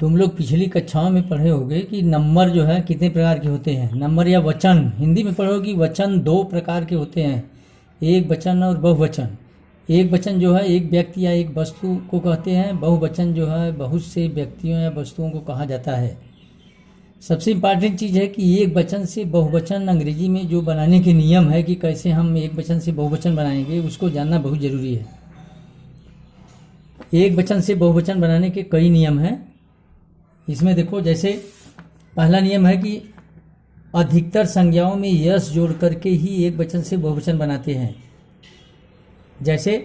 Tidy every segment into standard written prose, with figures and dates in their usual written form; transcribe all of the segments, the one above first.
तुम लोग पिछली कक्षाओं में पढ़े होंगे कि नंबर जो है कितने प्रकार के होते हैं। नंबर या वचन, हिंदी में पढ़ो कि वचन दो प्रकार के होते हैं, एक वचन और बहुवचन। एक वचन जो है एक व्यक्ति या एक वस्तु को कहते हैं, बहुवचन जो है बहुत से व्यक्तियों या वस्तुओं को कहा जाता है। सबसे इम्पॉर्टेंट चीज़ है कि एक वचन से बहुवचन अंग्रेजी में जो बनाने के नियम है कि कैसे हम एक वचन से बहुवचन बनाएंगे, उसको जानना बहुत ज़रूरी है। एक वचन से बहुवचन बनाने के कई नियम हैं। इसमें देखो, जैसे पहला नियम है कि अधिकतर संज्ञाओं में यस जोड़ करके ही एक वचन से बहुवचन बनाते हैं। जैसे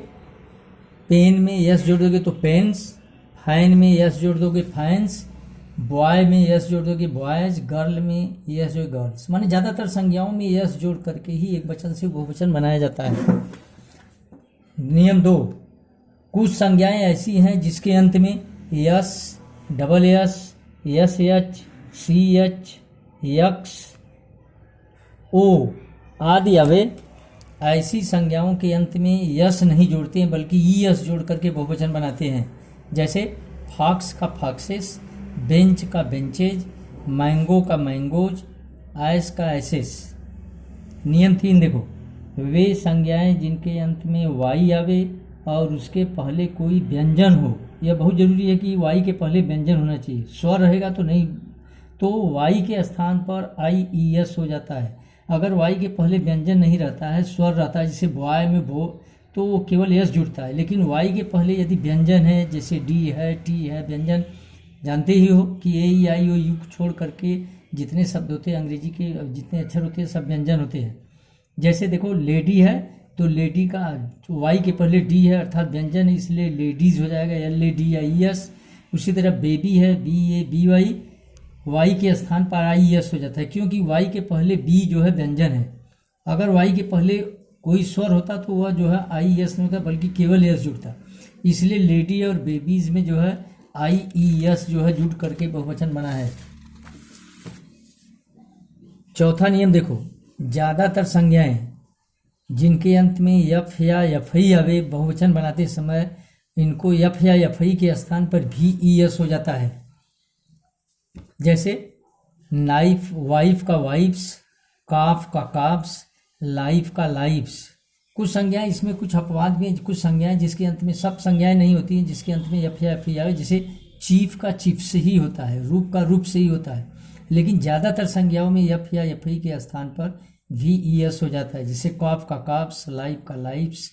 पेन में यस जोड़ दोगे तो पेन्स, फैन में यस जोड़ दोगे फैंस, बॉय में यस जोड़ दोगे बॉयज, गर्ल में यस जोड़ गर्ल्स। माने ज़्यादातर संज्ञाओं में यस जोड़ करके ही एक वचन से बहुवचन बनाया जाता है। नियम 2, कुछ संज्ञाएं ऐसी हैं जिसके अंत में S, double S, S H, C H, X, O आदि आवे। ऐसी संज्ञाओं के अंत में यस नहीं जोड़ते हैं बल्कि ई एस जोड़ करके बहुवचन बनाते हैं। जैसे फॉक्स का फॉक्सेस, बेंच का बेंचेज, मैंगो का मैंगोज, ऐस का ऐसेस। नियम 3 देखो, वे संज्ञाएं जिनके अंत में वाई आवे और उसके पहले कोई व्यंजन हो। यह बहुत ज़रूरी है कि वाई के पहले व्यंजन होना चाहिए। स्वर रहेगा तो नहीं, तो वाई के स्थान पर आई ई एस हो जाता है। अगर वाई के पहले व्यंजन नहीं रहता है, स्वर रहता है, जैसे बॉय में बो, तो वो केवल एस जुड़ता है। लेकिन वाई के पहले यदि व्यंजन है, जैसे डी है, टी है, व्यंजन जानते ही हो कि ए ई आई ओ यू छोड़ करके जितने शब्द होते हैं अंग्रेजी के, जितने अक्षर होते हैं सब व्यंजन होते हैं। जैसे देखो लेडी है तो लेडी का वाई के पहले डी है अर्थात व्यंजन है, इसलिए लेडीज हो जाएगा, L A D I S. उसी तरह बेबी है, B A B Y, Y के स्थान पर आई एस हो जाता है, क्योंकि वाई के पहले बी जो है व्यंजन है। अगर वाई के पहले कोई स्वर होता तो वह जो है आई एस नहीं होता बल्कि केवल एस जुड़ता। इसलिए लेडी और बेबीज में जो है आई ई एस जो है जुड़ करके बहुवचन बना है। चौथा नियम देखो, ज़्यादातर संज्ञाएं जिनके अंत में यफ या यफई आवे, बहुवचन बनाते समय इनको यफ या यफई के स्थान पर भी ई एस हो जाता है। जैसे नाइफ, वाइफ का वाइफ्स, काफ का काफ्स, लाइफ का लाइफ्स। कुछ संज्ञाएं इसमें कुछ अपवाद में, कुछ संज्ञाएं जिसके अंत में, सब संज्ञाएं नहीं होती हैं जिसके अंत में यफ या यफई आवे। जैसे चीफ का चिफ से ही होता है, रूप का रूप से ही होता है, लेकिन ज़्यादातर संज्ञाओं में यफ या यफई के स्थान पर वी ई एस हो जाता है। जैसे कॉफ का काफ्स, लाइफ का लाइफ्स,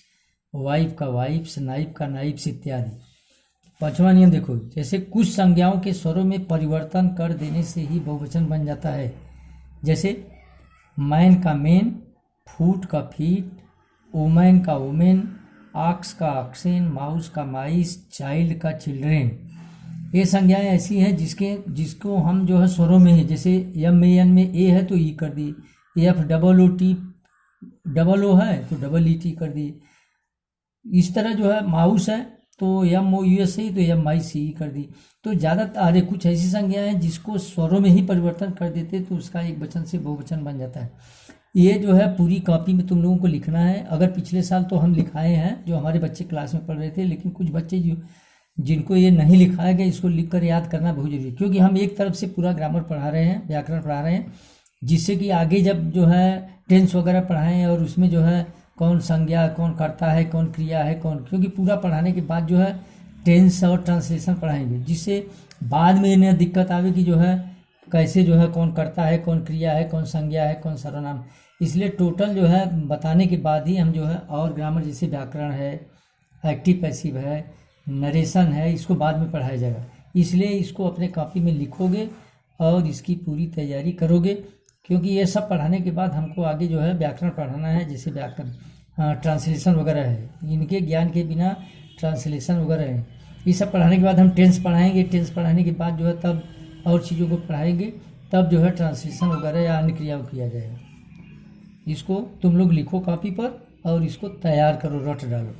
वाइफ का वाइफ्स, नाइफ का नाइफ्स इत्यादि। पांचवा नियम देखो, जैसे कुछ संज्ञाओं के स्वरों में परिवर्तन कर देने से ही बहुवचन बन जाता है। जैसे मैन का मेन, फूट का फीट, वुमेन का वुमेन, ऑक्स का ऑक्सेन, माउस का माइस, चाइल्ड का चिल्ड्रेन। ये संज्ञाएं ऐसी हैं जिसको हम जो है स्वरों में है, जैसे एम ए एन में ए है तो ई कर दी, F double O T double O है तो डबल ई टी कर दी। इस तरह जो है माउस है तो एम ओ यू एस ही तो एम आई सी कर दी। तो ज़्यादातर कुछ ऐसी संज्ञाएं हैं जिसको स्वरों में ही परिवर्तन कर देते तो उसका एक वचन से बहुवचन बन जाता है। ये जो है पूरी कॉपी में तुम लोगों को लिखना है। अगर पिछले साल तो हम लिखाए हैं जो हमारे बच्चे क्लास में पढ़ रहे थे, लेकिन कुछ बच्चे जिनको ये नहीं लिखाया गया इसको लिख कर याद करना बहुत जरूरी है, क्योंकि हम एक तरफ से पूरा ग्रामर पढ़ा रहे हैं, व्याकरण पढ़ा रहे हैं, जिससे कि आगे जब जो है टेंस वगैरह पढ़ाएं और उसमें जो है कौन संज्ञा, कौन करता है, कौन क्रिया है, कौन, क्योंकि पूरा पढ़ाने के बाद जो है टेंस और ट्रांसलेशन पढ़ाएंगे, जिससे बाद में इन्हें दिक्कत आवे कि जो है कैसे जो है कौन करता है, कौन क्रिया है, कौन संज्ञा है, कौन सर्वनाम। इसलिए टोटल जो है बताने के बाद ही हम जो है और ग्रामर जैसे व्याकरण है, एक्टिव पैसिव है, नरेशन है, इसको बाद में पढ़ाया जाएगा। इसलिए इसको अपने कॉपी में लिखोगे और इसकी पूरी तैयारी करोगे, क्योंकि ये सब पढ़ाने के बाद हमको आगे जो है व्याकरण पढ़ाना है, जैसे व्याकरण ट्रांसलेशन वगैरह है, इनके ज्ञान के बिना ट्रांसलेशन वगैरह है। ये सब पढ़ाने के बाद हम टेंस पढ़ाएंगे, टेंस पढ़ाने के बाद जो है तब और चीज़ों को पढ़ाएंगे, तब जो है ट्रांसलेशन वगैरह या अन्य क्रिया किया जाएगा। इसको तुम लोग लिखो कॉपी पर और इसको तैयार करो, रट डालो।